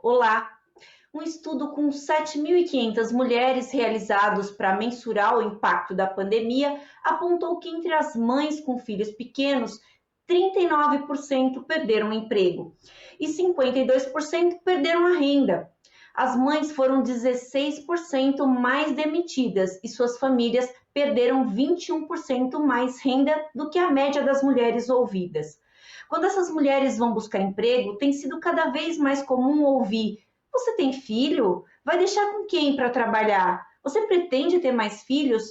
Olá! Um estudo com 7.500 mulheres realizados para mensurar o impacto da pandemia apontou que entre as mães com filhos pequenos, 39% perderam o emprego e 52% perderam a renda. As mães foram 16% mais demitidas e suas famílias perderam 21% mais renda do que a média das mulheres ouvidas. Quando essas mulheres vão buscar emprego, tem sido cada vez mais comum ouvir: você tem filho? Vai deixar com quem para trabalhar? Você pretende ter mais filhos?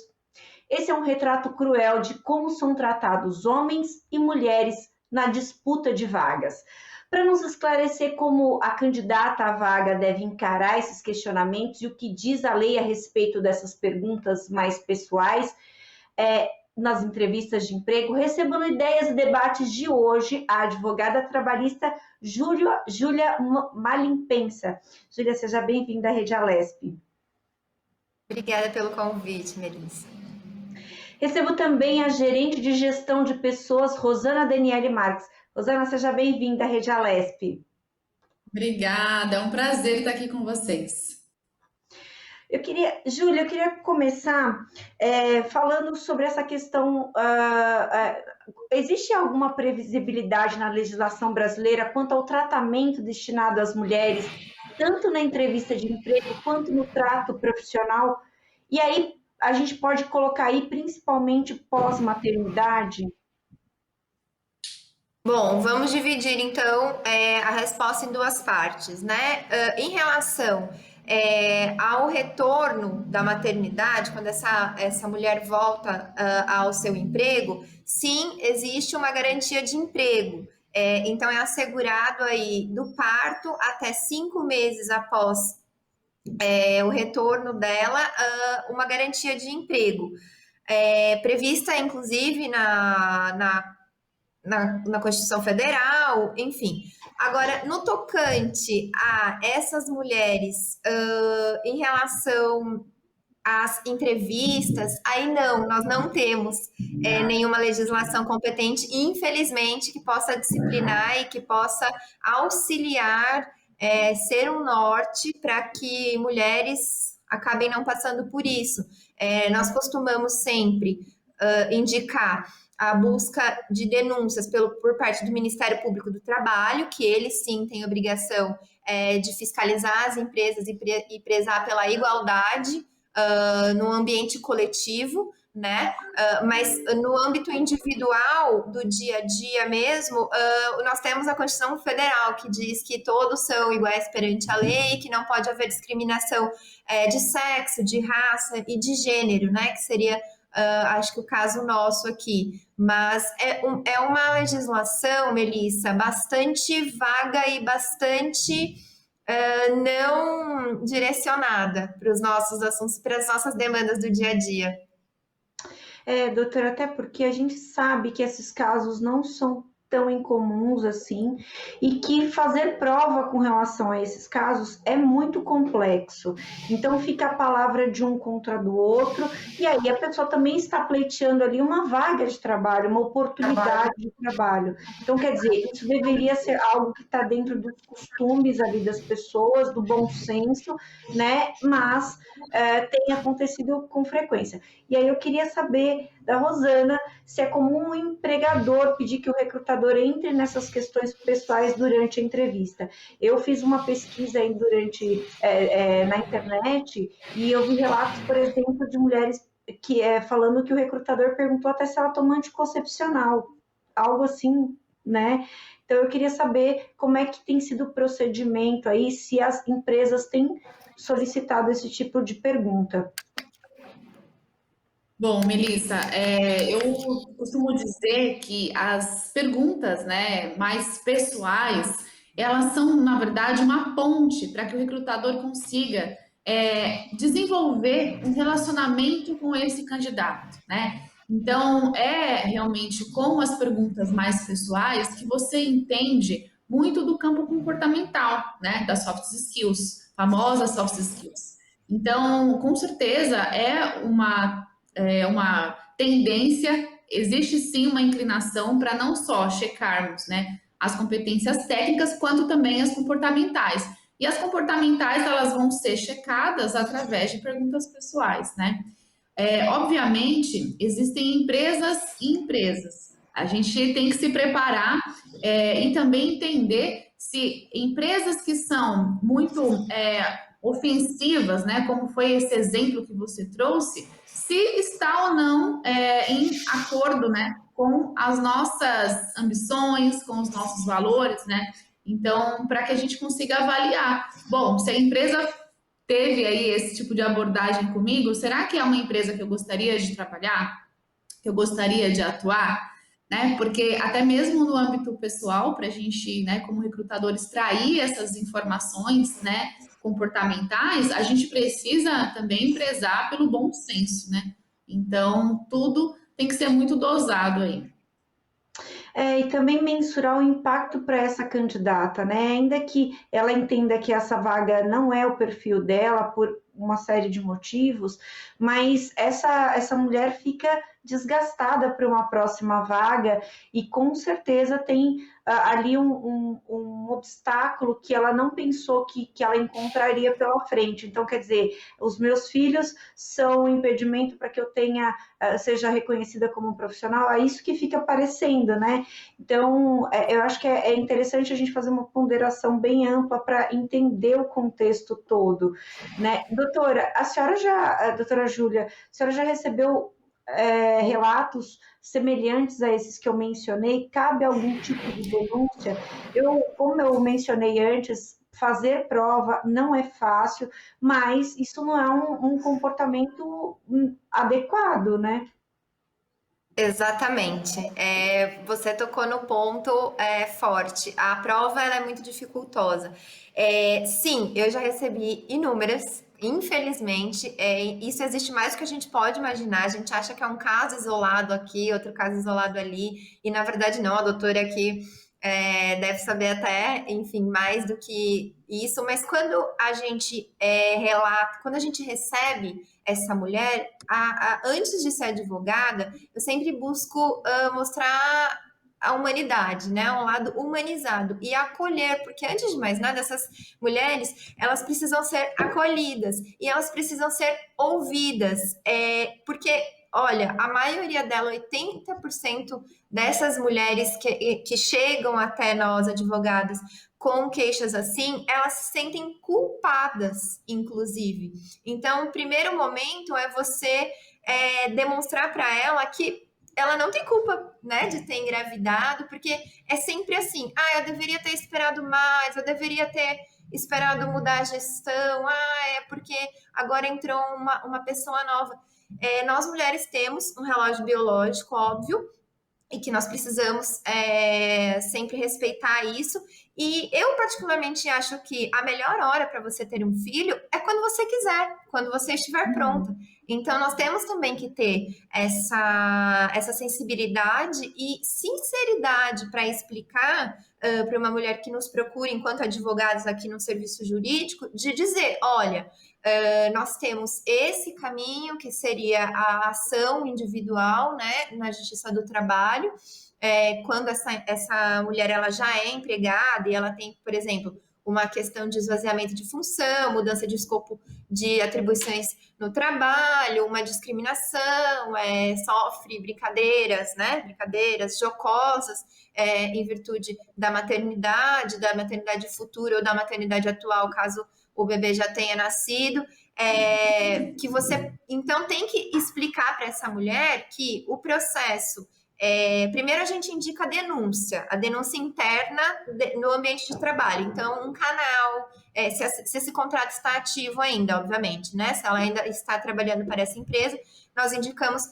Esse é um retrato cruel de como são tratados homens e mulheres na disputa de vagas. Para nos esclarecer como a candidata à vaga deve encarar esses questionamentos e o que diz a lei a respeito dessas perguntas mais pessoais, nas entrevistas de emprego, recebendo ideias e debates de hoje a advogada trabalhista Júlia Malimpensa. Júlia, seja bem-vinda à Rede Alesp. Obrigada pelo convite, Melissa. Recebo também a gerente de gestão de pessoas, Rosana Daniele Marques. Rosana, seja bem-vinda à Rede Alesp. Obrigada, é um prazer estar aqui com vocês. Júlia, eu queria começar falando sobre essa questão. Existe alguma previsibilidade na legislação brasileira quanto ao tratamento destinado às mulheres, tanto na entrevista de emprego quanto no trato profissional? E aí a gente pode colocar aí principalmente pós-maternidade? Bom, vamos dividir então a resposta em duas partes, né? Em relação ao retorno da maternidade, quando essa mulher volta ao seu emprego, sim, existe uma garantia de emprego. Então, é assegurado aí do parto até 5 meses após o retorno dela, uma garantia de emprego. Prevista, inclusive, na Constituição Federal, enfim. Agora, no tocante a essas mulheres, em relação às entrevistas, aí não, nós não temos nenhuma legislação competente, infelizmente, que possa disciplinar e que possa auxiliar, ser um norte para que mulheres acabem não passando por isso. Nós costumamos sempre indicar a busca de denúncias por parte do Ministério Público do Trabalho, que ele sim tem obrigação de fiscalizar as empresas e prezar pela igualdade no ambiente coletivo, né? Mas no âmbito individual, do dia a dia mesmo, nós temos a Constituição Federal, que diz que todos são iguais perante a lei, que não pode haver discriminação de sexo, de raça e de gênero, né? Que seria acho que o caso nosso aqui, mas é uma legislação, Melissa, bastante vaga e bastante não direcionada para os nossos assuntos, para as nossas demandas do dia a dia. Doutora, até porque a gente sabe que esses casos não são tão incomuns assim, e que fazer prova com relação a esses casos é muito complexo. Então fica a palavra de um contra do outro, e aí a pessoa também está pleiteando ali uma vaga de trabalho, uma oportunidade de trabalho. Então, quer dizer, isso deveria ser algo que está dentro dos costumes ali das pessoas, do bom senso, né? Mas tem acontecido com frequência. E aí eu queria saber da Rosana se é comum um empregador pedir que o recrutador entre nessas questões pessoais durante a entrevista. Eu fiz uma pesquisa aí na internet e eu vi relatos, por exemplo, de mulheres falando que o recrutador perguntou até se ela toma anticoncepcional, algo assim, né? Então eu queria saber como é que tem sido o procedimento aí, se as empresas têm solicitado esse tipo de pergunta. Bom, Melissa, eu costumo dizer que as perguntas, né, mais pessoais, elas são, na verdade, uma ponte para que o recrutador consiga desenvolver um relacionamento com esse candidato, né? Então, é realmente com as perguntas mais pessoais que você entende muito do campo comportamental, né, das soft skills, famosas soft skills. Então, com certeza, uma tendência, existe sim uma inclinação para não só checarmos, né, as competências técnicas, quanto também as comportamentais. E as comportamentais, elas vão ser checadas através de perguntas pessoais, né? Obviamente, existem empresas e empresas. A gente tem que se preparar e também entender se empresas que são muito ofensivas, né, como foi esse exemplo que você trouxe, se está ou não em acordo, né, com as nossas ambições, com os nossos valores, né? Então, para que a gente consiga avaliar, bom, se a empresa teve aí esse tipo de abordagem comigo, será que é uma empresa que eu gostaria de trabalhar, que eu gostaria de atuar? Né? Porque até mesmo no âmbito pessoal, para a gente, né, como recrutador, extrair essas informações, né, comportamentais, a gente precisa também prezar pelo bom senso, né? Então, tudo tem que ser muito dosado aí. E também mensurar o impacto para essa candidata, né? Ainda que ela entenda que essa vaga não é o perfil dela por uma série de motivos, mas essa mulher fica desgastada para uma próxima vaga e com certeza tem ali um obstáculo que ela não pensou que ela encontraria pela frente. Então, quer dizer, os meus filhos são um impedimento para que eu tenha, seja reconhecida como profissional, é isso que fica aparecendo, né? Então, eu acho que é interessante a gente fazer uma ponderação bem ampla para entender o contexto todo, né? Doutora, doutora Júlia, a senhora já recebeu relatos semelhantes a esses que eu mencionei? Cabe algum tipo de denúncia? Como eu mencionei antes, fazer prova não é fácil, mas isso não é um comportamento adequado, né? Exatamente. Você tocou no ponto forte. A prova ela é muito dificultosa. Sim, eu já recebi inúmeras. Infelizmente, isso existe mais do que a gente pode imaginar. A gente acha que é um caso isolado aqui, outro caso isolado ali, e na verdade não. A doutora aqui deve saber até, enfim, mais do que isso. Mas quando a gente relata, quando a gente recebe essa mulher, antes de ser advogada, eu sempre busco mostrar a humanidade, né? Um lado humanizado e acolher, porque antes de mais nada, essas mulheres, elas precisam ser acolhidas e elas precisam ser ouvidas, porque, olha, a maioria dela, 80% dessas mulheres que chegam até nós, advogados, com queixas assim, elas se sentem culpadas, inclusive. Então, o primeiro momento é você demonstrar para ela que ela não tem culpa, né, de ter engravidado, porque é sempre assim, eu deveria ter esperado mais, eu deveria ter esperado mudar a gestão, é porque agora entrou uma pessoa nova. Nós mulheres temos um relógio biológico, óbvio, e que nós precisamos sempre respeitar isso. E eu, particularmente, acho que a melhor hora para você ter um filho é quando você quiser, quando você estiver pronta. Então, nós temos também que ter essa sensibilidade e sinceridade para explicar para uma mulher que nos procura enquanto advogados aqui no serviço jurídico, de dizer, olha, nós temos esse caminho, que seria a ação individual, né, na Justiça do Trabalho, quando essa mulher ela já é empregada e ela tem, por exemplo, uma questão de esvaziamento de função, mudança de escopo de atribuições no trabalho, uma discriminação, sofre brincadeiras, né, brincadeiras jocosas, em virtude da maternidade futura ou da maternidade atual, caso o bebê já tenha nascido, que você então tem que explicar para essa mulher que o processo, primeiro a gente indica a denúncia interna no ambiente de trabalho, então um canal, se esse contrato está ativo ainda, obviamente, né? Se ela ainda está trabalhando para essa empresa, nós indicamos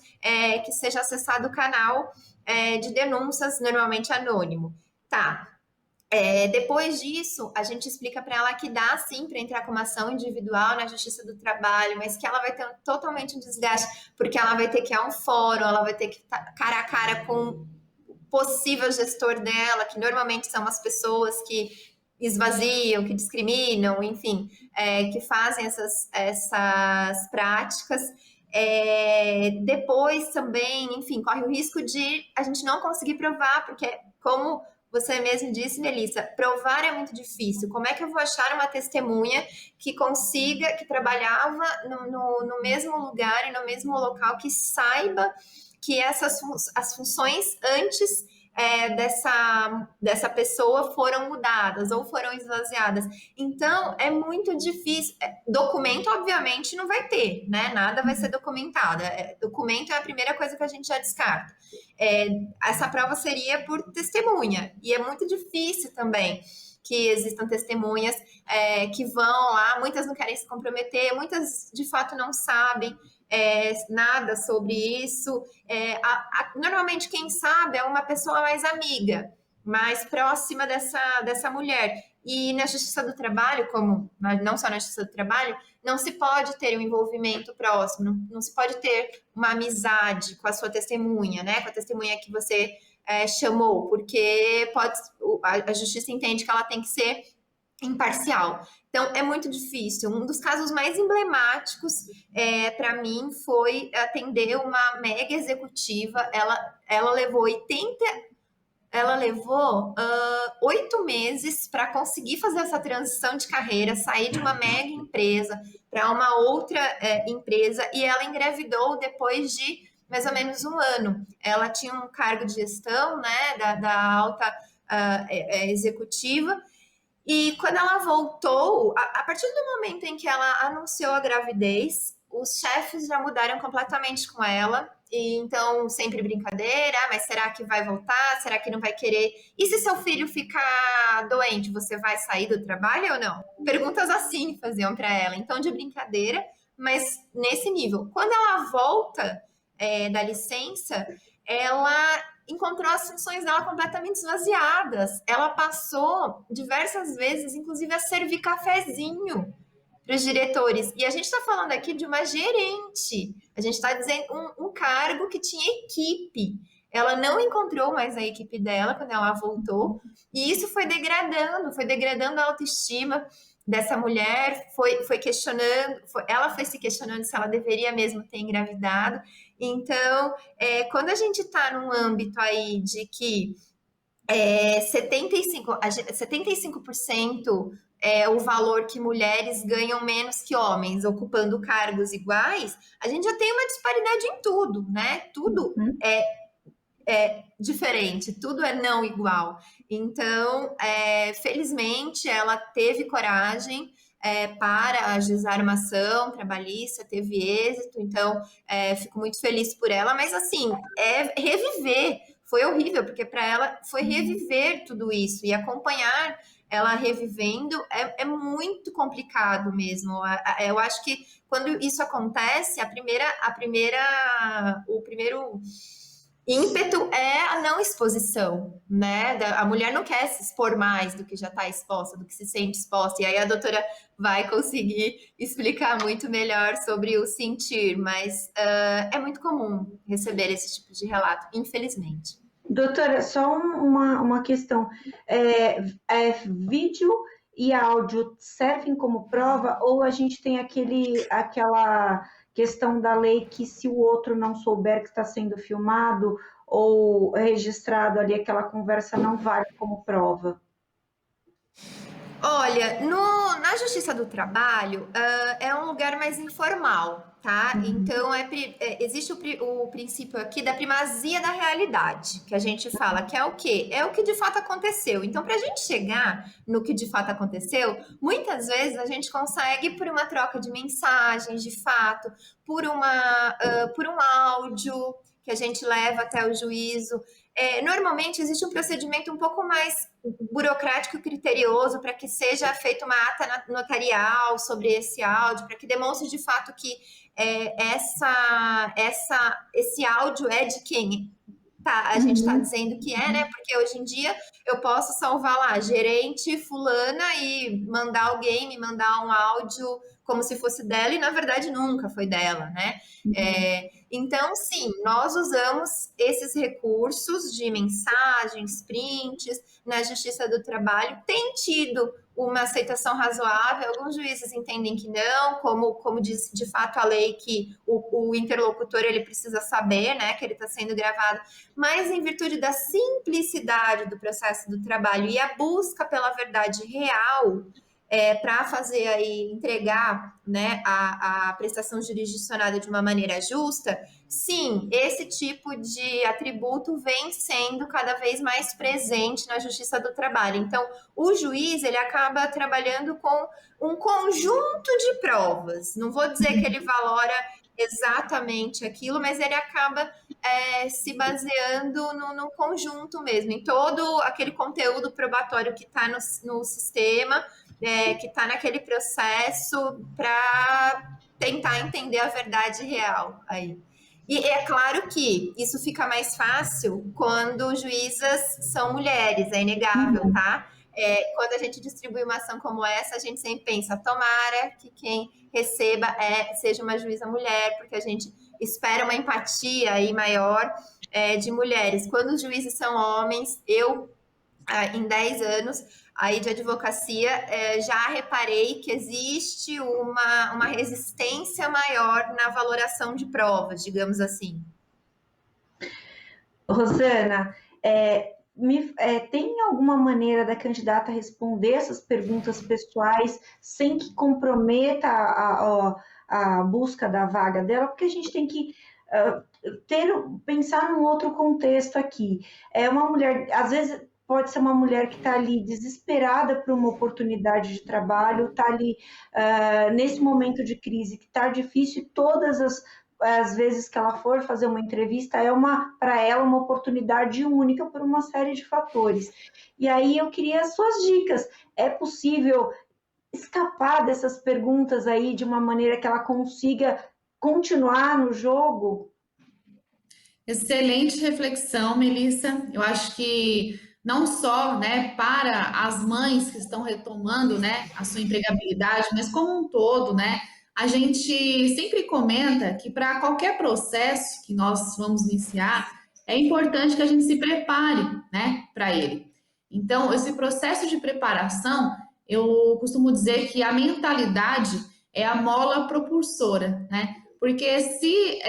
que seja acessado o canal de denúncias, normalmente anônimo. Tá. Depois disso, a gente explica para ela que dá sim para entrar com uma ação individual na Justiça do Trabalho, mas que ela vai ter totalmente um desgaste, porque ela vai ter que ir a um fórum, ela vai ter que estar cara a cara com o possível gestor dela, que normalmente são as pessoas que esvaziam, que discriminam, enfim, que fazem essas práticas. Depois também, enfim, corre o risco de a gente não conseguir provar, porque como você mesmo disse, Melissa, provar é muito difícil. Como é que eu vou achar uma testemunha que consiga, que trabalhava no mesmo lugar e no mesmo local, que saiba que as funções antes dessa pessoa foram mudadas ou foram esvaziadas. Então, é muito difícil. Documento, obviamente, não vai ter, né? Nada vai ser documentado. Documento é a primeira coisa que a gente já descarta. Essa prova seria por testemunha, e é muito difícil também que existam testemunhas que vão lá, muitas não querem se comprometer, muitas de fato não sabem nada sobre isso. Normalmente quem sabe é uma pessoa mais amiga, mais próxima dessa mulher. E na Justiça do Trabalho, como não só na Justiça do Trabalho, não se pode ter um envolvimento próximo, não se pode ter uma amizade com a sua testemunha, né? Com a testemunha que você chamou, porque a justiça entende que ela tem que ser imparcial. Então, é muito difícil. Um dos casos mais emblemáticos para mim foi atender uma mega executiva. Ela levou 8 meses para conseguir fazer essa transição de carreira, sair de uma mega empresa para uma outra empresa, e ela engravidou depois de mais ou menos um ano. Ela tinha um cargo de gestão, né, da alta executiva, e quando ela voltou, a partir do momento em que ela anunciou a gravidez, os chefes já mudaram completamente com ela. E então, sempre brincadeira, mas será que vai voltar? Será que não vai querer? E se seu filho ficar doente, você vai sair do trabalho ou não? Perguntas assim faziam para ela. Então, de brincadeira, mas nesse nível. Quando ela volta da licença, ela encontrou as funções dela completamente esvaziadas. Ela passou diversas vezes, inclusive, a servir cafezinho para os diretores. E a gente está falando aqui de uma gerente. A gente está dizendo um cargo que tinha equipe. Ela não encontrou mais a equipe dela quando ela voltou. E isso foi degradando a autoestima dessa mulher, foi questionando, ela foi se questionando se ela deveria mesmo ter engravidado. Então, quando a gente está num âmbito aí de que 75% é o valor que mulheres ganham menos que homens, ocupando cargos iguais, a gente já tem uma disparidade em tudo, né? Tudo é diferente, tudo é não igual. Então, felizmente, ela teve coragem para ajuizar uma ação trabalhista, teve êxito, então fico muito feliz por ela, mas assim, reviver, foi horrível, porque para ela foi reviver tudo isso e acompanhar ela revivendo é muito complicado mesmo. Eu acho que quando isso acontece, o primeiro ímpeto é a não exposição, né? A mulher não quer se expor mais do que já está exposta, do que se sente exposta. E aí a doutora vai conseguir explicar muito melhor sobre o sentir, mas é muito comum receber esse tipo de relato, infelizmente. Doutora, só uma questão. Vídeo e áudio servem como prova ou a gente tem aquela questão da lei que se o outro não souber que está sendo filmado ou registrado ali, aquela conversa não vale como prova? Olha, na Justiça do Trabalho é um lugar mais informal, tá? Então existe o princípio aqui da primazia da realidade, que a gente fala, que é o quê? É o que de fato aconteceu. Então, para a gente chegar no que de fato aconteceu, muitas vezes a gente consegue por uma troca de mensagens, de fato, por um áudio que a gente leva até o juízo. Normalmente existe um procedimento um pouco mais burocrático e criterioso para que seja feita uma ata notarial sobre esse áudio, para que demonstre de fato que esse áudio é de quem a gente está dizendo que né? Porque hoje em dia eu posso salvar lá, gerente fulana, e mandar alguém me mandar um áudio como se fosse dela, e na verdade nunca foi dela, né? Então, sim, nós usamos esses recursos de mensagens, prints, na Justiça do Trabalho. Tem tido uma aceitação razoável, alguns juízes entendem que não, como diz de fato a lei, que o interlocutor ele precisa saber, né, que ele está sendo gravado, mas em virtude da simplicidade do processo do trabalho e a busca pela verdade real, para fazer aí, entregar, né, a prestação jurisdicionada de uma maneira justa, sim, esse tipo de atributo vem sendo cada vez mais presente na Justiça do Trabalho. Então, o juiz, ele acaba trabalhando com um conjunto de provas. Não vou dizer que ele valora exatamente aquilo, mas ele acaba se baseando no conjunto mesmo, em todo aquele conteúdo probatório que está no sistema, que está naquele processo para tentar entender a verdade real aí. E é claro que isso fica mais fácil quando juízas são mulheres, é inegável, tá? Quando a gente distribui uma ação como essa, a gente sempre pensa, tomara que quem receba seja uma juíza mulher, porque a gente espera uma empatia aí maior de mulheres. Quando os juízes são homens, eu, em 10 anos aí de advocacia, já reparei que existe uma resistência maior na valoração de provas, digamos assim. Rosana, tem alguma maneira da candidata responder essas perguntas pessoais sem que comprometa a busca da vaga dela? Porque a gente tem que pensar num outro contexto aqui. É uma mulher, às vezes pode ser uma mulher que está ali desesperada por uma oportunidade de trabalho, está ali nesse momento de crise que está difícil, e todas as vezes que ela for fazer uma entrevista para ela uma oportunidade única por uma série de fatores. E aí eu queria as suas dicas. É possível escapar dessas perguntas aí de uma maneira que ela consiga continuar no jogo? Excelente reflexão, Melissa. Eu acho que não só, né, para as mães que estão retomando, né, a sua empregabilidade, mas como um todo, né, a gente sempre comenta que para qualquer processo que nós vamos iniciar, é importante que a gente se prepare, né, para ele. Então, esse processo de preparação, eu costumo dizer que a mentalidade é a mola propulsora, né? Porque se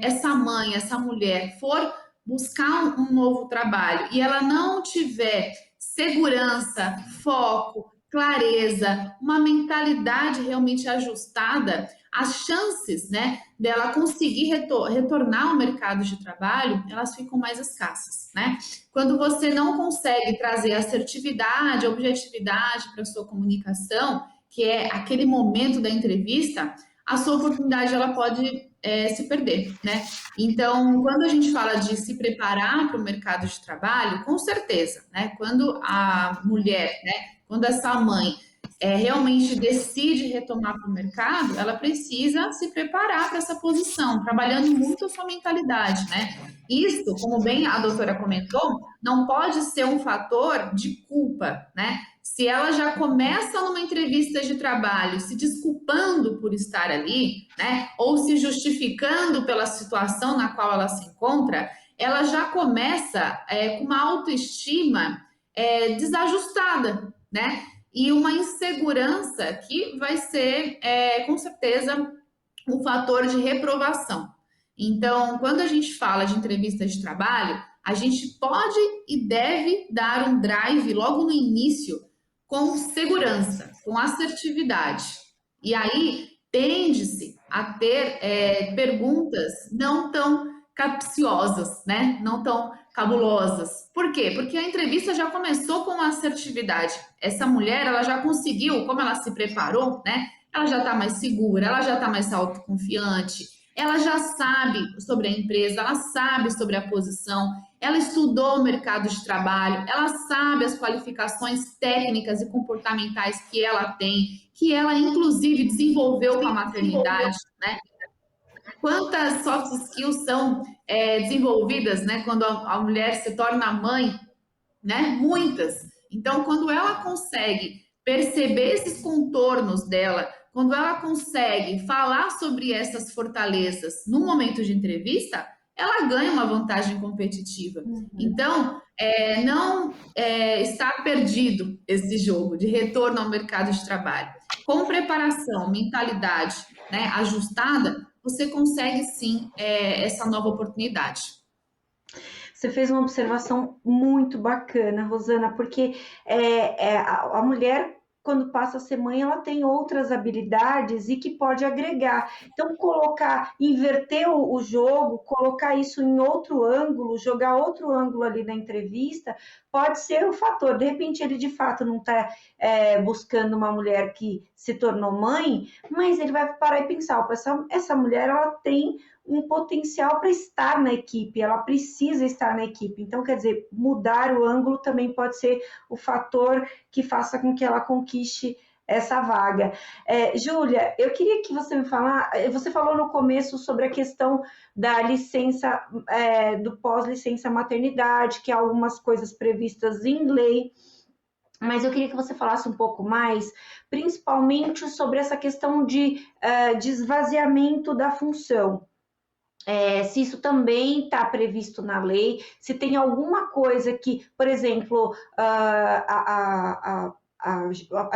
essa mãe, essa mulher for buscar um novo trabalho e ela não tiver segurança, foco, clareza, uma mentalidade realmente ajustada, as chances, né, dela conseguir retornar ao mercado de trabalho, elas ficam mais escassas, né? Quando você não consegue trazer assertividade, objetividade para a sua comunicação, que é aquele momento da entrevista, a sua oportunidade ela pode se perder, né? Então, quando a gente fala de se preparar para o mercado de trabalho, com certeza, né? Quando a mulher, né? Quando essa mãe realmente decide retomar para o mercado, ela precisa se preparar para essa posição, trabalhando muito a sua mentalidade, né? Isso, como bem a doutora comentou, não pode ser um fator de culpa, né? Se ela já começa numa entrevista de trabalho se desculpando por estar ali, né, ou se justificando pela situação na qual ela se encontra, ela já começa com uma autoestima desajustada, né, e uma insegurança que vai ser, com certeza, um fator de reprovação. Então, quando a gente fala de entrevista de trabalho, a gente pode e deve dar um drive logo no início com segurança, com assertividade. E aí tende-se a ter perguntas não tão capciosas, né? Não tão cabulosas. Por quê? Porque a entrevista já começou com assertividade. Essa mulher, ela já conseguiu, como ela se preparou, né? Ela já está mais segura, ela já está mais autoconfiante, ela já sabe sobre a empresa, ela sabe sobre a posição, ela estudou o mercado de trabalho, ela sabe as qualificações técnicas e comportamentais que ela tem, que ela inclusive desenvolveu com a maternidade, né? Quantas soft skills são desenvolvidas, né, quando a mulher se torna mãe, né? Muitas. Então, quando ela consegue perceber esses contornos dela, quando ela consegue falar sobre essas fortalezas no momento de entrevista, ela ganha uma vantagem competitiva. Então, não está perdido esse jogo de retorno ao mercado de trabalho. Com preparação, mentalidade, né, ajustada, você consegue sim essa nova oportunidade. Você fez uma observação muito bacana, Rosana, porque a mulher, quando passa a ser mãe, ela tem outras habilidades e que pode agregar. Então, inverter o jogo, colocar isso em outro ângulo, jogar outro ângulo ali na entrevista, pode ser um fator. De repente, ele de fato não está buscando uma mulher que se tornou mãe, mas ele vai parar e pensar: opa, essa mulher, ela tem um potencial para estar na equipe, ela precisa estar na equipe. Então, quer dizer, mudar o ângulo também pode ser o fator que faça com que ela conquiste essa vaga. Júlia, eu queria que você me falasse, você falou no começo sobre a questão da licença, do pós-licença maternidade, que há algumas coisas previstas em lei, mas eu queria que você falasse um pouco mais, principalmente sobre essa questão de esvaziamento da função. Se isso também está previsto na lei, se tem alguma coisa que, por exemplo, a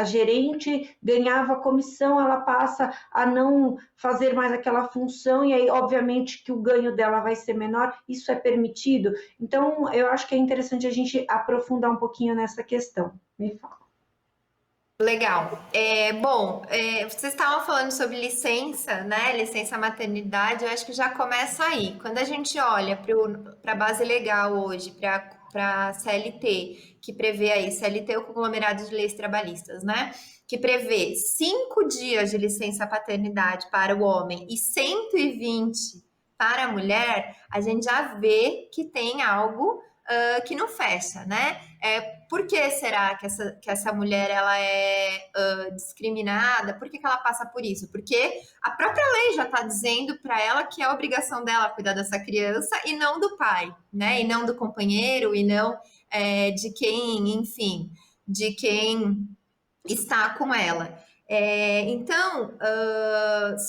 gerente ganhava comissão, ela passa a não fazer mais aquela função, e aí, obviamente, que o ganho dela vai ser menor, isso é permitido? Então, eu acho que é interessante a gente aprofundar um pouquinho nessa questão. Me fala. Legal. Bom, vocês estavam falando sobre licença, né? Licença maternidade, eu acho que já começa aí. Quando a gente olha para a base legal hoje, para a CLT, que prevê aí, CLT, o conglomerado de leis trabalhistas, né? Que prevê 5 dias de licença paternidade para o homem e 120 para a mulher, a gente já vê que tem algo que não fecha, né? Por que será que essa mulher ela é discriminada? Por que ela passa por isso? Porque a própria lei já está dizendo para ela que é obrigação dela cuidar dessa criança e não do pai, né? E não do companheiro, e não de quem, enfim, de quem está com ela. Então,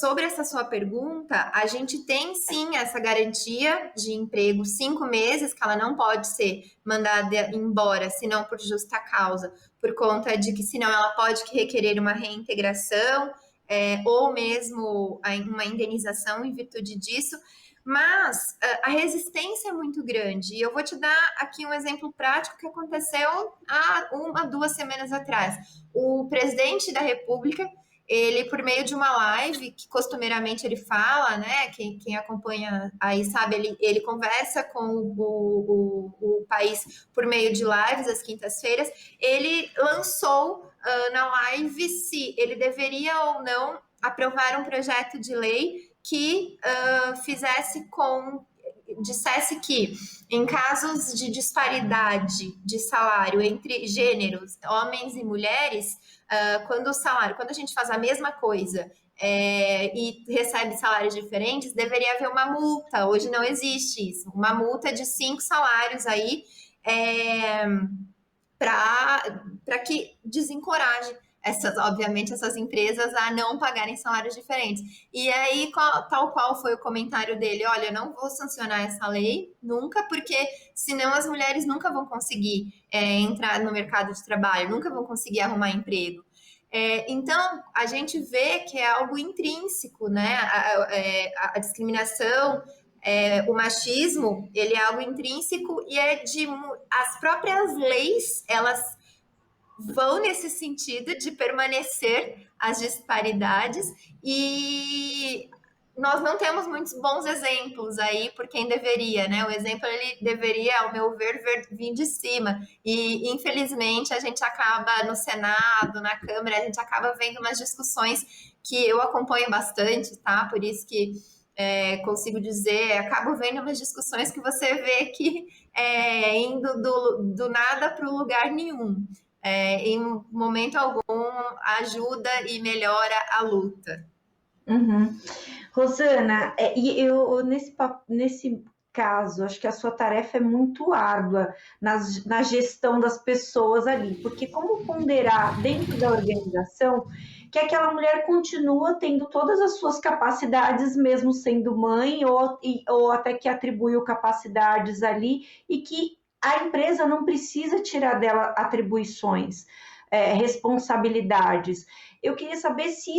sobre essa sua pergunta, a gente tem sim essa garantia de emprego 5 meses, que ela não pode ser mandada embora, senão por justa causa, por conta de que senão ela pode requerer uma reintegração, ou mesmo uma indenização em virtude disso. Mas a resistência é muito grande. E eu vou te dar aqui um exemplo prático que aconteceu há 2 semanas atrás. O presidente da República, ele, por meio de uma live, que costumeiramente ele fala, né? Quem acompanha aí sabe, ele conversa com o país por meio de lives às quintas-feiras. Ele lançou na live se ele deveria ou não aprovar um projeto de lei que dissesse que em casos de disparidade de salário entre gêneros, homens e mulheres, quando a gente faz a mesma coisa e recebe salários diferentes, deveria haver uma multa. Hoje não existe isso. Uma multa de 5 salários aí para que desencoraje obviamente, essas empresas a não pagarem salários diferentes. E aí, tal qual foi o comentário dele: olha, eu não vou sancionar essa lei nunca, porque senão as mulheres nunca vão conseguir entrar no mercado de trabalho, nunca vão conseguir arrumar emprego. Então, a gente vê que é algo intrínseco, né? A discriminação, o machismo, ele é algo intrínseco e as próprias leis, elas vão nesse sentido de permanecer as disparidades, e nós não temos muitos bons exemplos aí por quem deveria, né? O exemplo, ele deveria, ao meu ver, vir de cima, e infelizmente a gente acaba no Senado, na Câmara, a gente acaba vendo umas discussões que eu acompanho bastante, tá? Por isso que consigo dizer, acabo vendo umas discussões que você vê que indo do nada para o lugar nenhum. Em momento algum ajuda e melhora a luta. Uhum. Rosana, e eu nesse caso, acho que a sua tarefa é muito árdua na gestão das pessoas ali, porque como ponderar dentro da organização que aquela mulher continua tendo todas as suas capacidades, mesmo sendo mãe, ou até que atribuiu capacidades ali, e que a empresa não precisa tirar dela atribuições, responsabilidades. Eu queria saber se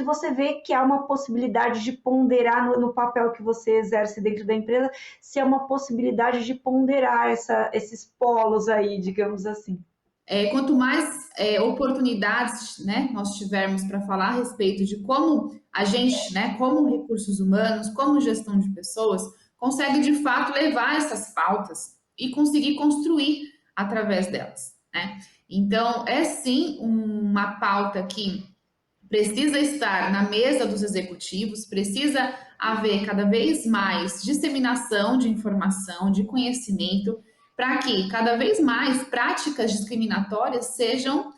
você vê que há uma possibilidade de ponderar no papel que você exerce dentro da empresa, se há uma possibilidade de ponderar esses polos aí, digamos assim. Quanto mais oportunidades, né, nós tivermos para falar a respeito de como a gente, né, como recursos humanos, como gestão de pessoas, consegue de fato levar essas pautas e conseguir construir através delas, né? Então, é sim uma pauta que precisa estar na mesa dos executivos, precisa haver cada vez mais disseminação de informação, de conhecimento, para que cada vez mais práticas discriminatórias sejam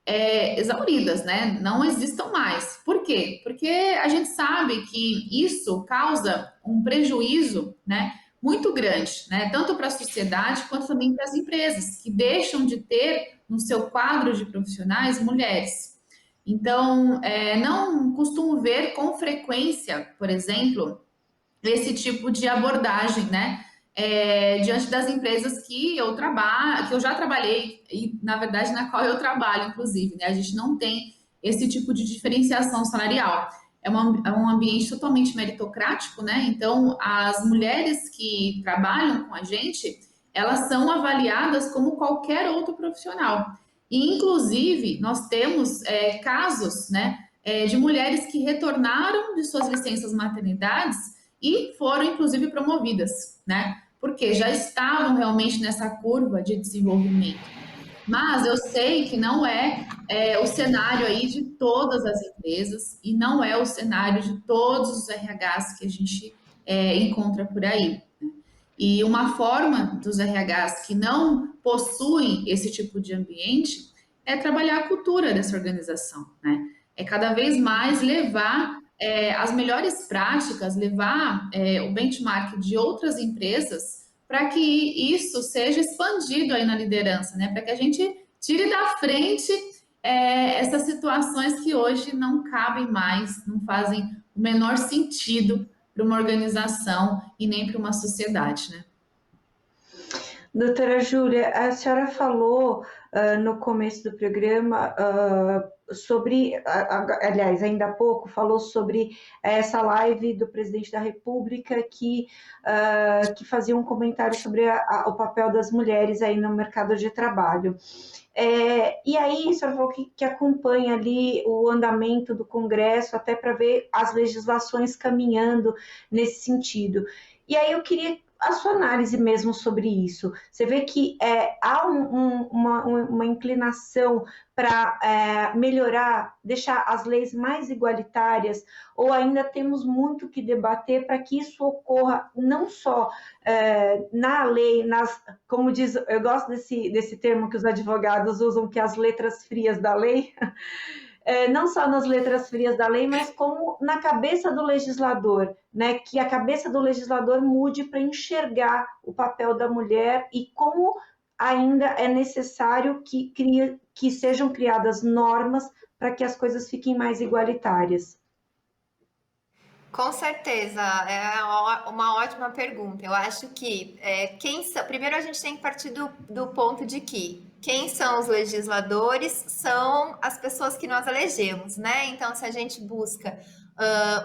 exauridas, né? Não existam mais. Por quê? Porque a gente sabe que isso causa um prejuízo, né, muito grande, né? Tanto para a sociedade quanto também para as empresas, que deixam de ter no seu quadro de profissionais mulheres. Então, não costumo ver com frequência, por exemplo, esse tipo de abordagem, né? Diante das empresas que eu trabalho, que eu já trabalhei e, na verdade, na qual eu trabalho, inclusive, né? A gente não tem esse tipo de diferenciação salarial. É um ambiente totalmente meritocrático, né? Então, as mulheres que trabalham com a gente, elas são avaliadas como qualquer outro profissional. E, inclusive, nós temos casos, né, de mulheres que retornaram de suas licenças maternidades e foram, inclusive, promovidas, né? Porque já estavam realmente nessa curva de desenvolvimento. Mas eu sei que não o cenário aí de todas as empresas e não é o cenário de todos os RHs que a gente encontra por aí. Né? E uma forma dos RHs que não possuem esse tipo de ambiente é trabalhar a cultura dessa organização, né? É cada vez mais levar as melhores práticas, levar o benchmark de outras empresas para que isso seja expandido aí na liderança, né? Para que a gente tire da frente essas situações que hoje não cabem mais, não fazem o menor sentido para uma organização e nem para uma sociedade, né? Doutora Júlia, a senhora falou no começo do programa sobre, aliás, ainda há pouco, falou sobre essa live do presidente da República que fazia um comentário sobre o papel das mulheres aí no mercado de trabalho. E aí, a senhora falou que acompanha ali o andamento do Congresso até para ver as legislações caminhando nesse sentido. E aí eu queria a sua análise mesmo sobre isso. Você vê que há uma inclinação para melhorar, deixar as leis mais igualitárias, ou ainda temos muito que debater para que isso ocorra não só na lei, como diz, eu gosto desse termo que os advogados usam, que é as letras frias da lei, não só nas letras frias da lei, mas como na cabeça do legislador, né? Que a cabeça do legislador mude para enxergar o papel da mulher e como ainda é necessário que sejam criadas normas para que as coisas fiquem mais igualitárias. Com certeza, é uma ótima pergunta. Eu acho que primeiro a gente tem que partir do ponto de que quem são os legisladores são as pessoas que nós elegemos, né? Então, se a gente busca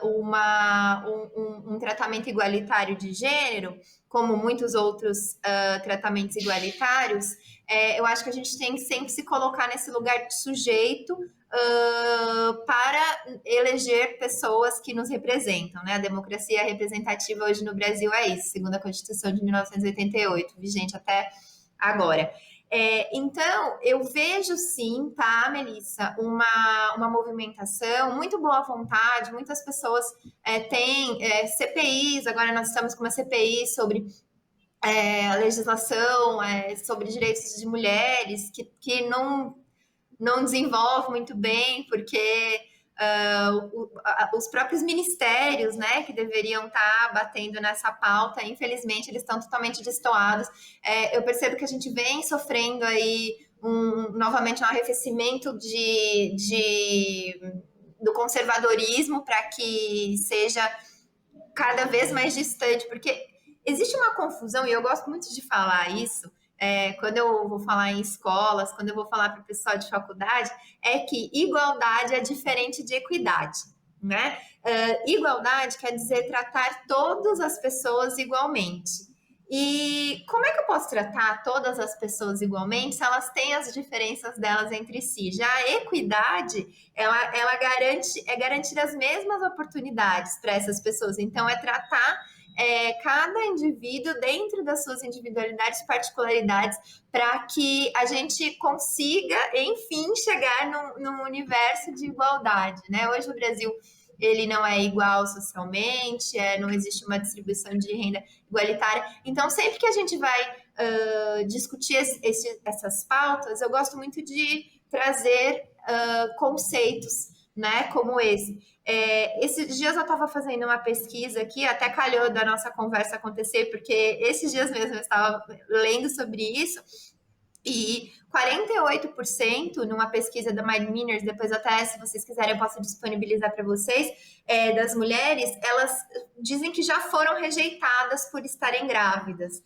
um tratamento igualitário de gênero, como muitos outros tratamentos igualitários, eu acho que a gente tem que sempre se colocar nesse lugar de sujeito para eleger pessoas que nos representam, né? A democracia representativa hoje no Brasil é isso, segundo a Constituição de 1988, vigente até agora. Então, eu vejo sim, tá, Melissa, uma movimentação, muito boa vontade, muitas pessoas têm CPIs, agora nós estamos com uma CPI sobre a legislação, sobre direitos de mulheres, que não desenvolve muito bem, porque os próprios ministérios, né, que deveriam estar batendo nessa pauta, infelizmente eles estão totalmente destoados. Eu percebo que a gente vem sofrendo aí novamente um arrefecimento do conservadorismo para que seja cada vez mais distante, porque existe uma confusão, e eu gosto muito de falar isso, quando eu vou falar em escolas, quando eu vou falar para o pessoal de faculdade, é que igualdade é diferente de equidade, né? Igualdade quer dizer tratar todas as pessoas igualmente. E como é que eu posso tratar todas as pessoas igualmente se elas têm as diferenças delas entre si? Já a equidade, ela garantir as mesmas oportunidades para essas pessoas. Então, é tratar cada indivíduo dentro das suas individualidades, particularidades, para que a gente consiga, enfim, chegar num universo de igualdade, né? Hoje o Brasil ele não é igual socialmente, não existe uma distribuição de renda igualitária. Então, sempre que a gente vai discutir essas pautas, eu gosto muito de trazer conceitos, né, como esse. Esses dias eu estava fazendo uma pesquisa aqui, até calhou da nossa conversa acontecer, porque esses dias mesmo eu estava lendo sobre isso, e 48% numa pesquisa da Mindminners, depois até, se vocês quiserem, eu posso disponibilizar para vocês, das mulheres, elas dizem que já foram rejeitadas por estarem grávidas.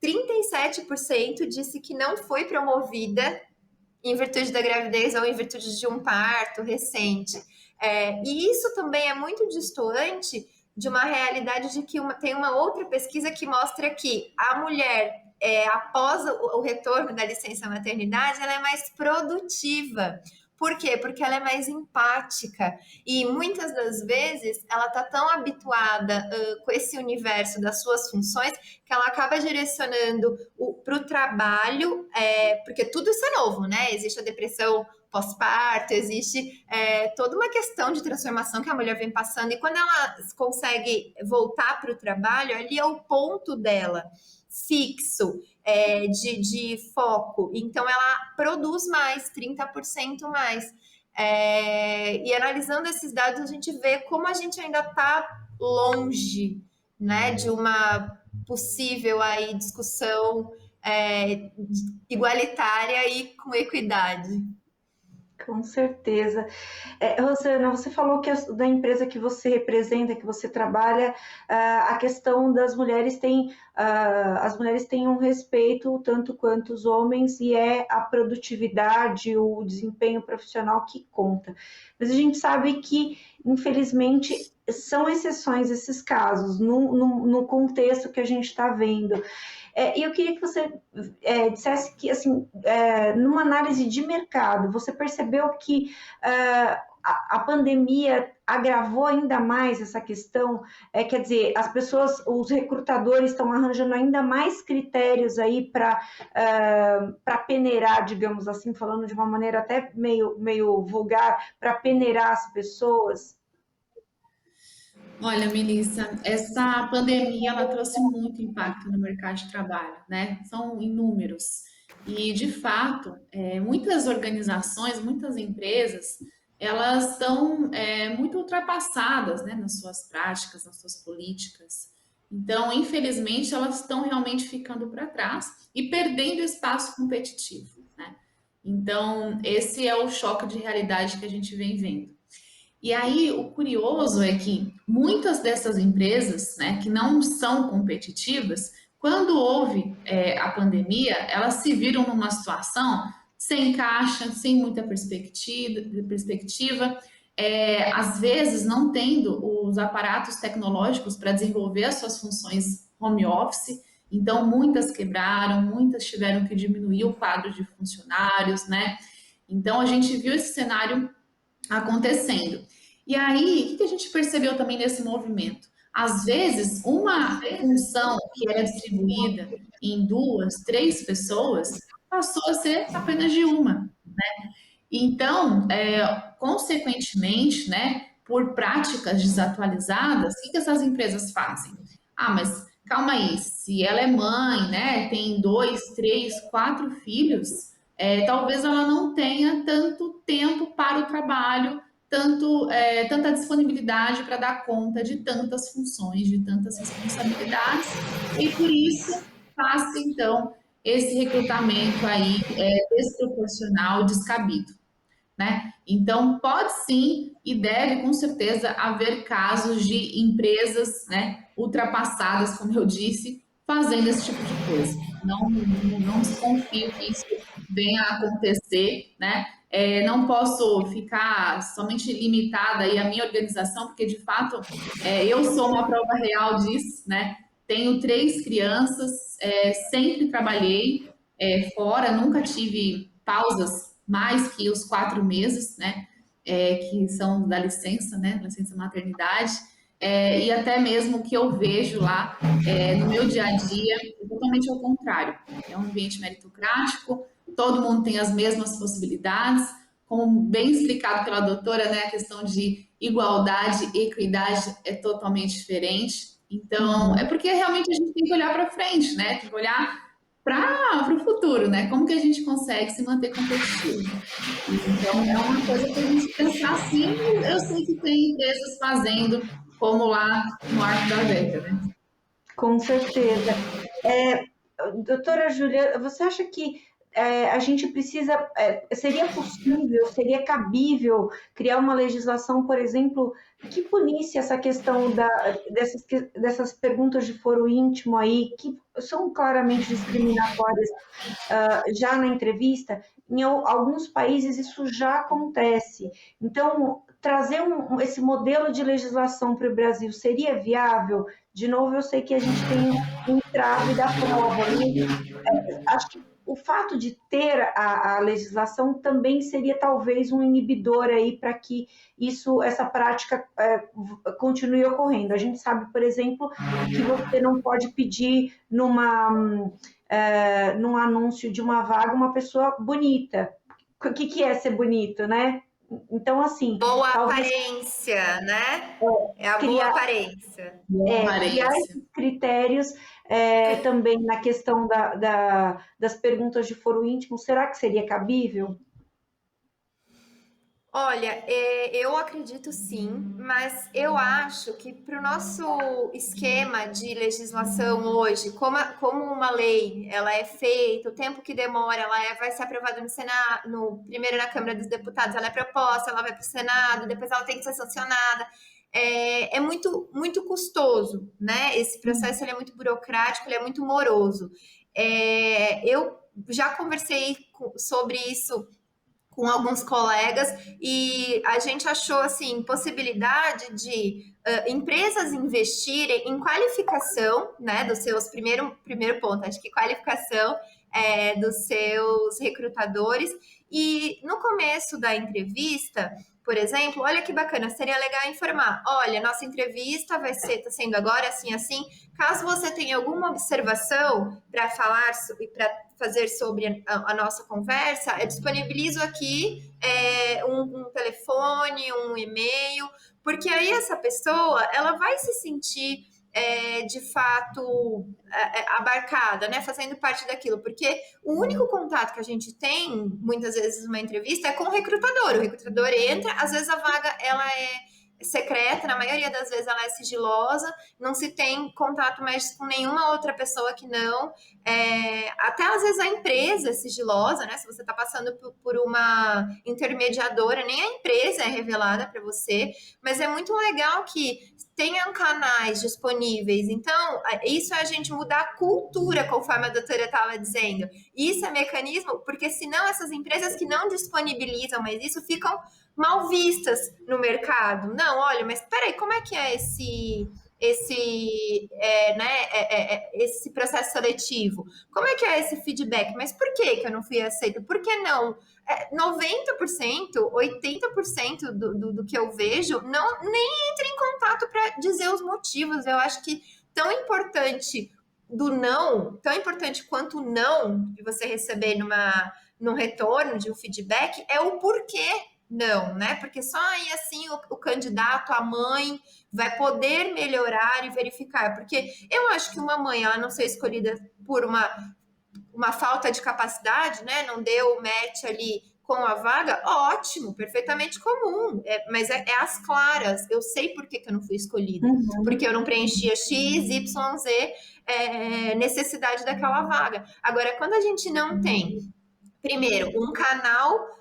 37% disse que não foi promovida em virtude da gravidez ou em virtude de um parto recente. E isso também é muito distoante de uma realidade de que tem uma outra pesquisa que mostra que a mulher, após o retorno da licença maternidade, ela é mais produtiva. Por quê? Porque ela é mais empática e muitas das vezes ela está tão habituada com esse universo das suas funções que ela acaba direcionando para o trabalho, porque tudo isso é novo, né? Existe a depressão pós-parto, existe toda uma questão de transformação que a mulher vem passando, e quando ela consegue voltar para o trabalho, ali é o ponto dela fixo, de foco, então ela produz mais, 30% mais. E analisando esses dados, a gente vê como a gente ainda está longe, né, de uma possível aí discussão igualitária e com equidade. Com certeza. Rosana, você falou que da empresa que você representa, que você trabalha, a questão das mulheres as mulheres têm um respeito tanto quanto os homens, e é a produtividade, o desempenho profissional que conta. Mas a gente sabe que, infelizmente, são exceções esses casos, no contexto que a gente está vendo. E eu queria que você dissesse que, assim, numa análise de mercado, você percebeu que a pandemia agravou ainda mais essa questão? Quer dizer, as pessoas, os recrutadores estão arranjando ainda mais critérios aí para peneirar, digamos assim, falando de uma maneira até meio vulgar, para peneirar as pessoas? Olha, Melissa, essa pandemia ela trouxe muito impacto no mercado de trabalho, né? São inúmeros. E, de fato, muitas organizações, muitas empresas, elas estão muito ultrapassadas, né, nas suas práticas, nas suas políticas. Então, infelizmente, elas estão realmente ficando para trás e perdendo espaço competitivo, né? Então, esse é o choque de realidade que a gente vem vendo. E aí, o curioso é que muitas dessas empresas, né, que não são competitivas, quando houve a pandemia, elas se viram numa situação sem caixa, sem muita perspectiva, às vezes não tendo os aparatos tecnológicos para desenvolver as suas funções home office. Então, muitas quebraram, muitas tiveram que diminuir o quadro de funcionários, né? Então, a gente viu esse cenário acontecendo. E aí, o que a gente percebeu também nesse movimento? Às vezes, uma função que era distribuída em 2, 3 pessoas passou a ser apenas de uma. Então, consequentemente, né, por práticas desatualizadas, o que essas empresas fazem? Ah, mas calma aí, se ela é mãe, né, tem 2, 3, 4 filhos, talvez ela não tenha tanto tempo para o trabalho, tanta disponibilidade para dar conta de tantas funções, de tantas responsabilidades, e por isso faz então esse recrutamento aí desproporcional, descabido, né? Então, pode sim e deve, com certeza, haver casos de empresas, né, ultrapassadas, como eu disse, fazendo esse tipo de coisa. Não desconfio que isso venha a acontecer, né? Não posso ficar somente limitada aí à minha organização, porque, de fato, eu sou uma prova real disso, né? Tenho 3 crianças, sempre trabalhei fora, nunca tive pausas mais que os 4 meses, né? Que são da licença, né? Licença maternidade. E até mesmo o que eu vejo lá no meu dia a dia é totalmente ao contrário. É um ambiente meritocrático, todo mundo tem as mesmas possibilidades, como bem explicado pela doutora, né? A questão de igualdade e equidade é totalmente diferente. Então, é porque realmente a gente tem que olhar para frente, né? Tem que olhar para o futuro, né? Como que a gente consegue se manter competitivo? Então, é uma coisa para a gente pensar assim. Eu sei que tem empresas fazendo, como lá no Arco da Velha, né? Com certeza. É, doutora Júlia, você acha que a gente precisa, seria possível, seria cabível criar uma legislação, por exemplo, que punisse essa questão dessas perguntas de foro íntimo aí, que são claramente discriminatórias já na entrevista? Em alguns países isso já acontece. Então, trazer esse modelo de legislação para o Brasil seria viável? De novo, eu sei que a gente tem um entrave da prova, né? Acho que o fato de ter a legislação também seria talvez um inibidor aí para que essa prática continue ocorrendo. A gente sabe, por exemplo, que você não pode pedir num anúncio de uma vaga uma pessoa bonita. O que é ser bonito, né? Então, assim, Boa talvez aparência, né? É a boa criar aparência. criar Aparência. esses critérios também na questão das perguntas de foro íntimo, será que seria cabível? Olha, eu acredito sim, mas eu acho que para o nosso esquema de legislação hoje, como uma lei ela é feita, o tempo que demora, vai ser aprovada no Senado, primeiro na Câmara dos Deputados, ela é proposta, ela vai para o Senado, depois ela tem que ser sancionada. É muito, muito custoso, né? Esse processo ele é muito burocrático, ele é muito moroso. Eu já conversei sobre isso com alguns colegas e a gente achou assim possibilidade de empresas investirem em qualificação, né, dos seus primeiro ponto, acho que qualificação dos seus recrutadores e no começo da entrevista, por exemplo, olha que bacana, seria legal informar, olha, nossa entrevista tá sendo agora assim, caso você tenha alguma observação para falar e para fazer sobre a nossa conversa, eu disponibilizo aqui um telefone, um e-mail, porque aí essa pessoa ela vai se sentir de fato abarcada, né, fazendo parte daquilo, porque o único contato que a gente tem, muitas vezes numa entrevista, é com o recrutador entra, às vezes a vaga ela é secreta, na maioria das vezes ela é sigilosa, não se tem contato mais com nenhuma outra pessoa que não. Até às vezes a empresa é sigilosa, né? Se você está passando por uma intermediadora, nem a empresa é revelada para você, mas é muito legal que tenham canais disponíveis. Então, isso é a gente mudar a cultura, conforme a doutora estava dizendo. Isso é mecanismo, porque senão essas empresas que não disponibilizam mais isso ficam mal vistas no mercado. Não, olha, mas peraí, como é que é esse processo seletivo? Como é que é esse feedback? Mas por que eu não fui aceita? Por que não? 90%, 80% do que eu vejo nem entra em contato para dizer os motivos. Eu acho que tão importante tão importante quanto o não de você receber num retorno de um feedback é o porquê não, né? Porque só aí assim o candidato, a mãe, vai poder melhorar e verificar. Porque eu acho que uma mãe, ela não ser escolhida por uma falta de capacidade, né? Não deu o match ali com a vaga, ótimo, perfeitamente comum, mas é às claras. Eu sei por que eu não fui escolhida, porque eu não preenchia X, Y, Z necessidade daquela vaga. Agora, quando a gente não tem, primeiro, um canal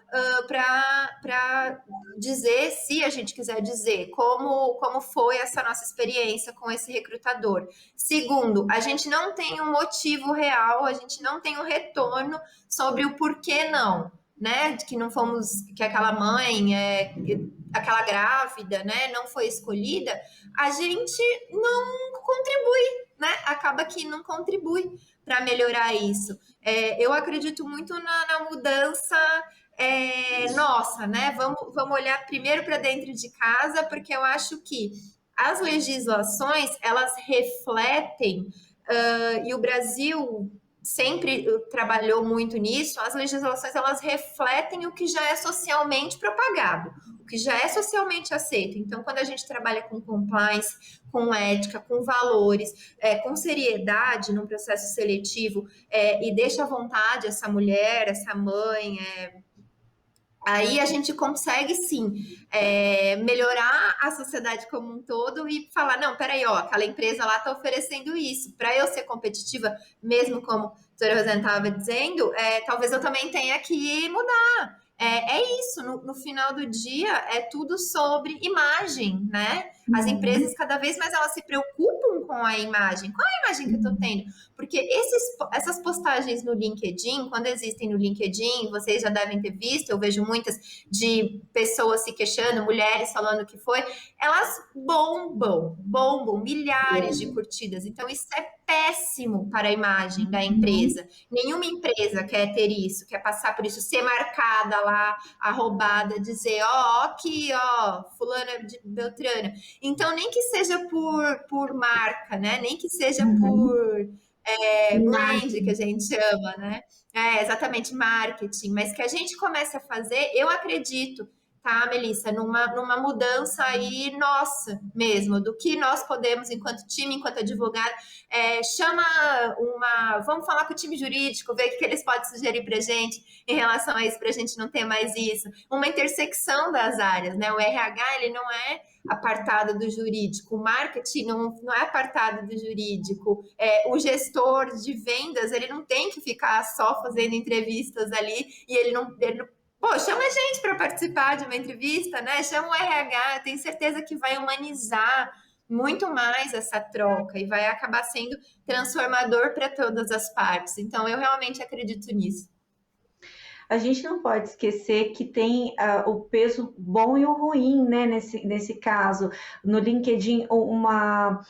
para dizer, se a gente quiser dizer, como foi essa nossa experiência com esse recrutador. Segundo, a gente não tem um motivo real, a gente não tem um retorno sobre o porquê não, né? Que não fomos, que aquela mãe, aquela grávida, né, não foi escolhida, a gente não contribui, né? Acaba que não contribui para melhorar isso. Eu acredito muito na mudança nossa, né? Vamos olhar primeiro para dentro de casa, porque eu acho que as legislações, elas refletem, e o Brasil sempre trabalhou muito nisso, as legislações, elas refletem o que já é socialmente propagado, o que já é socialmente aceito. Então, quando a gente trabalha com compliance, com ética, com valores, com seriedade no processo seletivo, e deixa à vontade essa mulher, essa mãe, aí a gente consegue sim melhorar a sociedade como um todo e falar, não, peraí, ó, aquela empresa lá está oferecendo isso. Para eu ser competitiva, mesmo como a doutora Rosana estava dizendo, talvez eu também tenha que mudar. Isso, no final do dia é tudo sobre imagem, né? As empresas cada vez mais elas se preocupam com a imagem. Qual é a imagem que eu estou tendo? Porque essas postagens no LinkedIn, quando existem no LinkedIn, vocês já devem ter visto, eu vejo muitas de pessoas se queixando, mulheres falando que foi, elas bombam, milhares de curtidas. Então, isso é péssimo para a imagem da empresa. Nenhuma empresa quer ter isso, quer passar por isso, ser marcada lá, arrobada, dizer, ó, aqui, ó, fulana de Beltrana. Então, nem que seja por marca, né? Nem que seja por brand, que a gente chama, né? Exatamente, marketing. Mas que a gente comece a fazer, eu acredito, tá, Melissa, numa mudança aí nossa mesmo, do que nós podemos, enquanto time, enquanto advogado, vamos falar com o time jurídico, ver o que eles podem sugerir para gente em relação a isso, para a gente não ter mais isso. Uma intersecção das áreas, né? O RH, ele não é apartado do jurídico, o marketing não é apartado do jurídico, o gestor de vendas, ele não tem que ficar só fazendo entrevistas ali e ele não pô, chama a gente para participar de uma entrevista, né? Chama o RH, eu tenho certeza que vai humanizar muito mais essa troca e vai acabar sendo transformador para todas as partes. Então, eu realmente acredito nisso. A gente não pode esquecer que tem o peso bom e o ruim, né? Nesse caso, no LinkedIn, uma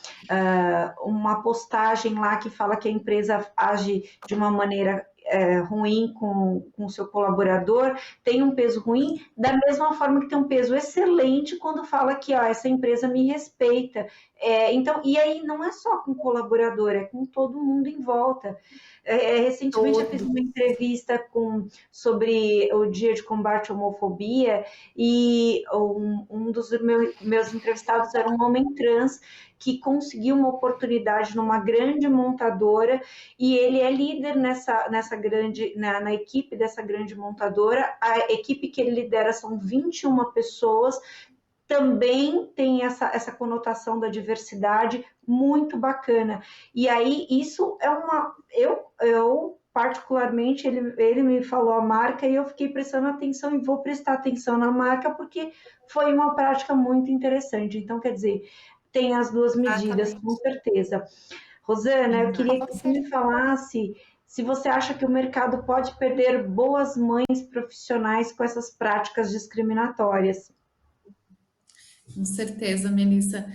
postagem lá que fala que a empresa age de uma maneira ruim com o seu colaborador, tem um peso ruim, da mesma forma que tem um peso excelente quando fala que essa empresa me respeita. Então, e aí não é só com o colaborador, é com todo mundo em volta. Recentemente eu fiz uma entrevista sobre o Dia de Combate à Homofobia e um dos meus entrevistados era um homem trans que conseguiu uma oportunidade numa grande montadora e ele é líder na equipe dessa grande montadora. A equipe que ele lidera são 21 pessoas, também tem essa conotação da diversidade muito bacana. E aí, isso é eu particularmente, ele me falou a marca e eu fiquei prestando atenção e vou prestar atenção na marca porque foi uma prática muito interessante. Então, quer dizer, tem as duas medidas, com certeza. Rosana, eu queria que você me falasse se você acha que o mercado pode perder boas mães profissionais com essas práticas discriminatórias. Com certeza, Melissa.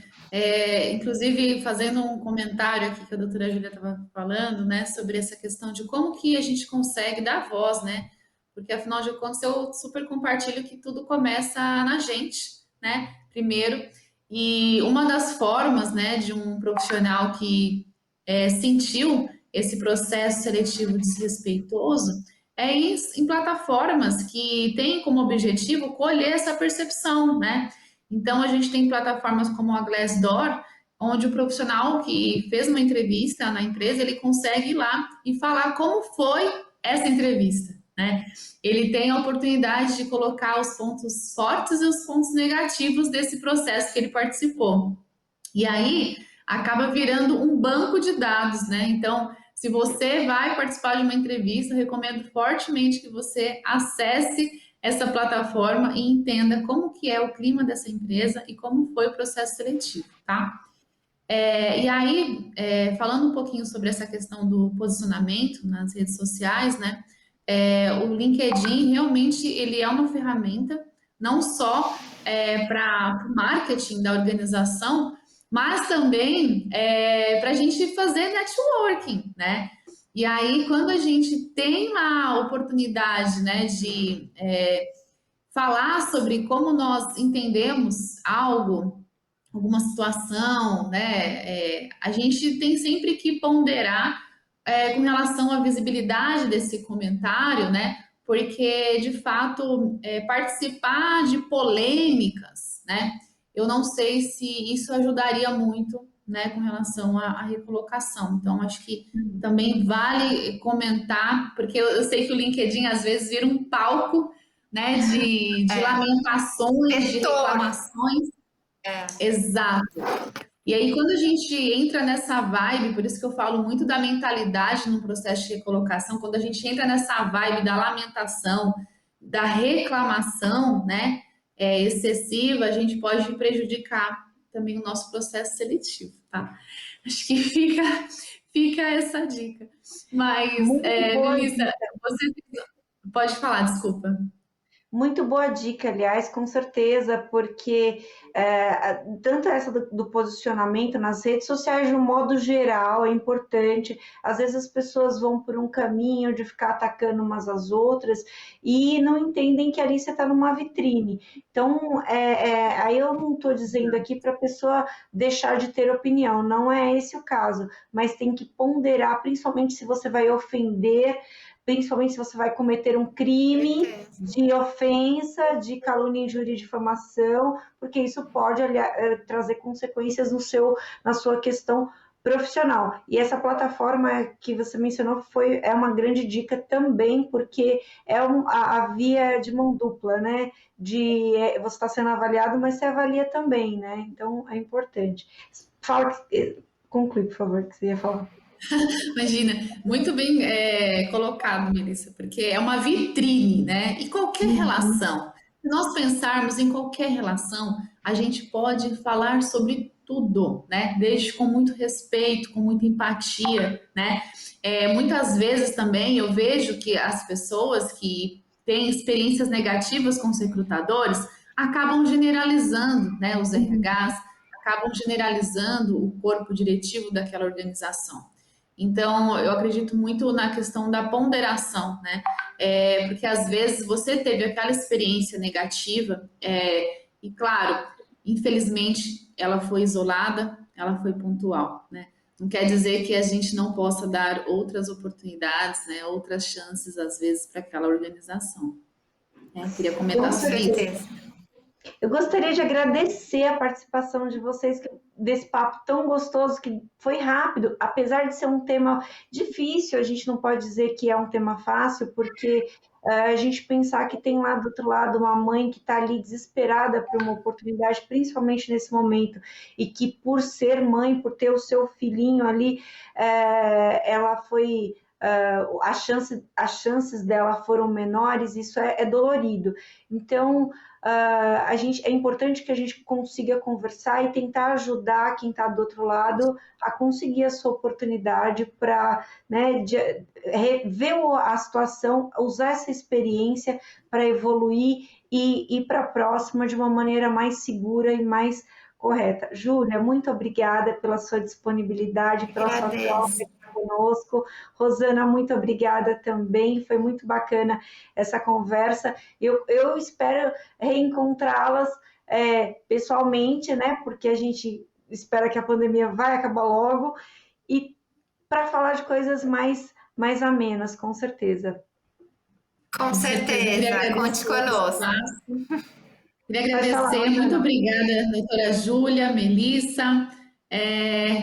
Inclusive, fazendo um comentário aqui que a doutora Júlia estava falando, né, sobre essa questão de como que a gente consegue dar voz, né? Porque, afinal de contas, eu super compartilho que tudo começa na gente, né? Primeiro. E uma das formas, né, de um profissional que sentiu esse processo seletivo desrespeitoso é em plataformas que têm como objetivo colher essa percepção, né? Então, a gente tem plataformas como a Glassdoor, onde o profissional que fez uma entrevista na empresa, ele consegue ir lá e falar como foi essa entrevista, né? Ele tem a oportunidade de colocar os pontos fortes e os pontos negativos desse processo que ele participou. E aí acaba virando um banco de dados, né? Então, se você vai participar de uma entrevista, eu recomendo fortemente que você acesse essa plataforma e entenda como que é o clima dessa empresa e como foi o processo seletivo, tá? E aí, falando um pouquinho sobre essa questão do posicionamento nas redes sociais, né? O LinkedIn realmente ele é uma ferramenta não só para o marketing da organização, mas também para a gente fazer networking, né? E aí, quando a gente tem a oportunidade, né, de falar sobre como nós entendemos algo, alguma situação, né? A gente tem sempre que ponderar com relação à visibilidade desse comentário, né? Porque, de fato, participar de polêmicas, né? Eu não sei se isso ajudaria muito, né, com relação à recolocação. Então, acho que também vale comentar, porque eu sei que o LinkedIn às vezes vira um palco, né, de lamentações, de reclamações. Exato. E aí, quando a gente entra nessa vibe, por isso que eu falo muito da mentalidade no processo de recolocação, quando a gente entra nessa vibe da lamentação, da reclamação, né, excessiva, a gente pode prejudicar também o nosso processo seletivo, tá? Acho que fica essa dica. Mas, Muito boa Melissa, dica. você pode falar, desculpa. Muito boa dica, aliás, com certeza, porque tanto essa do posicionamento nas redes sociais, de um modo geral, é importante. Às vezes as pessoas vão por um caminho de ficar atacando umas às outras e não entendem que ali você está numa vitrine. Então, aí eu não estou dizendo aqui para a pessoa deixar de ter opinião, não é esse o caso, mas tem que ponderar, principalmente se você vai ofender, principalmente se você vai cometer um crime de ofensa, de calúnia, injúria e difamação, porque isso pode trazer consequências na sua questão profissional. E essa plataforma que você mencionou é uma grande dica também, porque é a via de mão dupla, né? Você está sendo avaliado, mas você avalia também, né? Então é importante. Conclui, por favor, que você ia falar. Imagina, muito bem colocado, Melissa, porque é uma vitrine, né? E qualquer relação, se nós pensarmos em qualquer relação, a gente pode falar sobre tudo, né? Desde com muito respeito, com muita empatia, né? Muitas vezes também eu vejo que as pessoas que têm experiências negativas com os recrutadores acabam generalizando, né? Os RHs acabam generalizando o corpo diretivo daquela organização. Então, eu acredito muito na questão da ponderação, né? Porque às vezes você teve aquela experiência negativa, e claro, infelizmente ela foi isolada, ela foi pontual, né? Não quer dizer que a gente não possa dar outras oportunidades, né? Outras chances, às vezes, para aquela organização. Queria comentar sobre isso. Eu gostaria de agradecer a participação de vocês desse papo tão gostoso, que foi rápido, apesar de ser um tema difícil, a gente não pode dizer que é um tema fácil, porque a gente pensar que tem lá do outro lado uma mãe que está ali desesperada por uma oportunidade, principalmente nesse momento, e que por ser mãe, por ter o seu filhinho ali, ela foi... as chances dela foram menores, isso é dolorido. Então, é importante que a gente consiga conversar e tentar ajudar quem está do outro lado a conseguir a sua oportunidade para, né, ver a situação, usar essa experiência para evoluir e ir para a próxima de uma maneira mais segura e mais correta. Júlia, muito obrigada pela sua disponibilidade, pela sua troca conosco. Rosana, muito obrigada também, foi muito bacana essa conversa. Eu espero reencontrá-las pessoalmente, né? Porque a gente espera que a pandemia vai acabar logo, e para falar de coisas mais amenas, com certeza. Com certeza, conte conosco. Queria agradecer, muito obrigada, doutora Júlia, Melissa.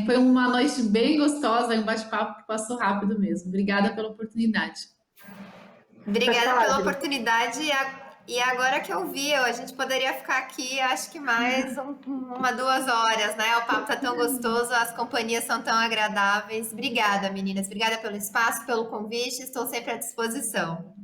Foi uma noite bem gostosa, um bate-papo que passou rápido mesmo. Obrigada pela oportunidade. Obrigada pela oportunidade. E agora que eu vi, a gente poderia ficar aqui, acho que mais 2 horas, né? O papo tá tão gostoso, as companhias são tão agradáveis. Obrigada, meninas. Obrigada pelo espaço, pelo convite. Estou sempre à disposição.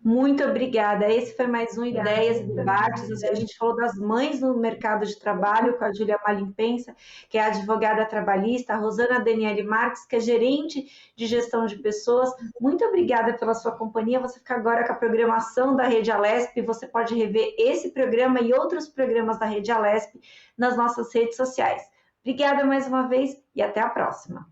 Muito obrigada. Esse foi mais um Ideias e Debates. A gente falou das mães no mercado de trabalho com a Júlia Malimpensa, que é advogada trabalhista, a Rosana Daniele Marques, que é gerente de gestão de pessoas. Muito obrigada pela sua companhia. Você fica agora com a programação da Rede Alesp. Você pode rever esse programa e outros programas da Rede Alesp nas nossas redes sociais. Obrigada mais uma vez e até a próxima.